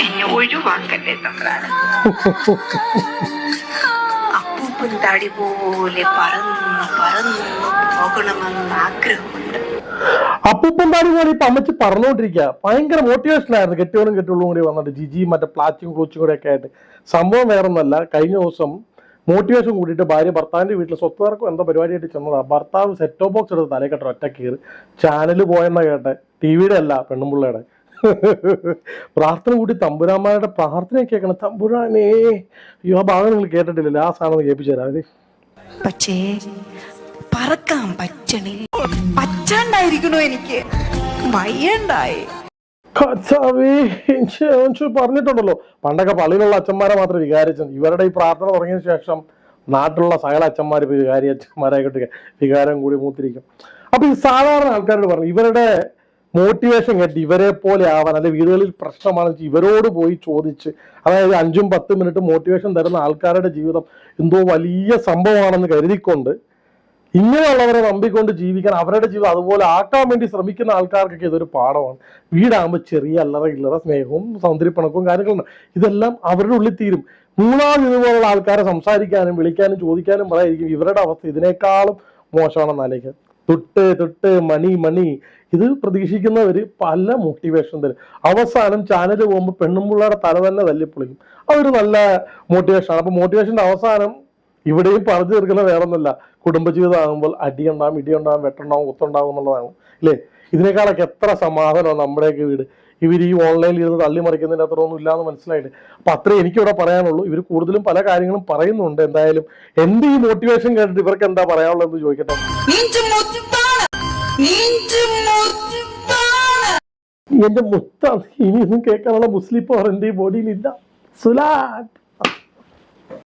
എന്നെ ഒഴിവാക്കല്ലേ തമ്പ്രാന്. അപ്പൂപ്പൻ തടി പോലെ പറന്ന് പറന്ന് പോകണമെന്ന് ആഗ്രഹമുണ്ട്. അപ്പൂപ്പൻ താടി പോലെ ഇപ്പൊ അമ്മച്ചി പറഞ്ഞുകൊണ്ടിരിക്കുക. ഭയങ്കര മോട്ടിവേഷൻ ആയിരുന്നു. കെട്ടിയോളും കെട്ടിയോളും കൂടി വന്നിട്ട് ജിജി മറ്റേ പ്ലാച്ചും ക്ലൂച്ചും കൂടെ ഒക്കെ ആയിട്ട്. സംഭവം വേറൊന്നല്ല, കഴിഞ്ഞ ദിവസം മോട്ടിവേഷൻ കൂടിയിട്ട് ഭാര്യ ഭർത്താവിന്റെ വീട്ടിൽ സ്വത്തുകാർക്കും എന്തോ പരിപാടിയായിട്ട് ചെന്നതാ. ഭർത്താവ് സെറ്റോ ബോക്സ് എടുത്ത് തലക്കെട്ടോ ഒറ്റ കീറ് ചാനൽ പോയെന്ന കേട്ടെ. ടിവിയുടെ അല്ല, പെണ്ണുമ്പിള്ളയുടെ. പ്രാർത്ഥന കൂടി തമ്പുരാന്മാരുടെ പ്രാർത്ഥന കേൾക്കണം. തമ്പുരാനേ, അയ്യോ ആ ഭാഗം നിങ്ങൾ കേട്ടിട്ടില്ലല്ലോ, ആ സാധനം കേൾപ്പിച്ചു തരാം. പക്ഷേ പറക്കാൻ പറ്റാണ്ടായിരിക്കണോ, എനിക്ക് വയ്യണ്ടായി. പറഞ്ഞിട്ടുണ്ടല്ലോ, പണ്ടൊക്കെ പള്ളിയിലുള്ള അച്ഛന്മാരെ മാത്രം വികാരിച്ചു. ഇവരുടെ ഈ പ്രാർത്ഥന തുടങ്ങിയ ശേഷം നാട്ടിലുള്ള സകല അച്ഛന്മാർ ഇപ്പൊ വികാരി അച്ഛന്മാരായിട്ട് വികാരം കൂടി മൂത്തിരിക്കും. അപ്പൊ ഈ സാധാരണ ആൾക്കാരോട് പറഞ്ഞു, ഇവരുടെ മോട്ടിവേഷൻ കേട്ട് ഇവരെ പോലെ ആവാൻ, അല്ലെ വീടുകളിൽ പ്രശ്നമാണെന്ന് വെച്ചാൽ ഇവരോട് പോയി ചോദിച്ച്, അതായത് 5-10 മിനിറ്റ് മോട്ടിവേഷൻ തരുന്ന ആൾക്കാരുടെ ജീവിതം എന്തോ വലിയ സംഭവമാണെന്ന് കരുതിക്കൊണ്ട് ഇങ്ങനെയുള്ളവരെ നമ്പിക്കൊണ്ട് ജീവിക്കാൻ, അവരുടെ ജീവിതം അതുപോലെ ആക്കാൻ വേണ്ടി ശ്രമിക്കുന്ന ആൾക്കാർക്കൊക്കെ ഇതൊരു പാഠമാണ്. വീടാകുമ്പോൾ ചെറിയ അല്ലറ ഇല്ലറ സ്നേഹവും സൗന്ദര്യപ്പണക്കവും കാര്യങ്ങളുണ്ട്. ഇതെല്ലാം അവരുടെ ഉള്ളിൽ തീരും. മൂന്നാമത് ഇതുപോലുള്ള ആൾക്കാരെ സംസാരിക്കാനും വിളിക്കാനും ചോദിക്കാനും പറയായിരിക്കും ഇവരുടെ അവസ്ഥ ഇതിനേക്കാളും മോശമാണെന്ന് ആലോചിക്കുക. തൊട്ട് മണി ഇത് പ്രതീക്ഷിക്കുന്നവര് പല മോട്ടിവേഷൻ തരും. അവസാനം ചാനൽ പോകുമ്പോൾ പെണ്ണുമ്പിള്ളയുടെ തല തന്നെ തല്ലിപ്പൊളിക്കും. അതൊരു നല്ല മോട്ടിവേഷനാണ്. അപ്പൊ മോട്ടിവേഷന്റെ അവസാനം ഇവിടെയും പറഞ്ഞു തീർക്കുന്ന വേറൊന്നുമല്ല, കുടുംബജീവിതം ആകുമ്പോൾ അടിയുണ്ടാവും, ഇടിയുണ്ടാവും, വെട്ടുണ്ടാവും, കുത്തുണ്ടാവും എന്നുള്ളതാണ് അല്ലേ. ഇതിനേക്കാളൊക്കെ എത്ര സമാധാനമാണ് നമ്മുടെയൊക്കെ വീട്. ഇവർ ഈ ഓൺലൈനിൽ ഇരുന്ന് തള്ളിമറിക്കുന്നതിന്റെ അത്ര ഒന്നും ഇല്ലാന്ന് മനസ്സിലായിട്ട്. അപ്പൊ അത്രേ എനിക്കിവിടെ പറയാനുള്ളൂ. ഇവർ കൂടുതലും പല കാര്യങ്ങളും പറയുന്നുണ്ട്. എന്തായാലും എന്റെ ഈ മോട്ടിവേഷൻ കേട്ടിട്ട് ഇവർക്ക് എന്താ പറയാനുള്ളതെന്ന് ചോദിക്കട്ടെ. എന്റെ മുത്താണ്, ഇനിയൊന്നും കേൾക്കാനുള്ള മുസ്ലിം പവർ എന്റെ ഈ ബോഡിയിലില്ല. സുലാറ്റ്.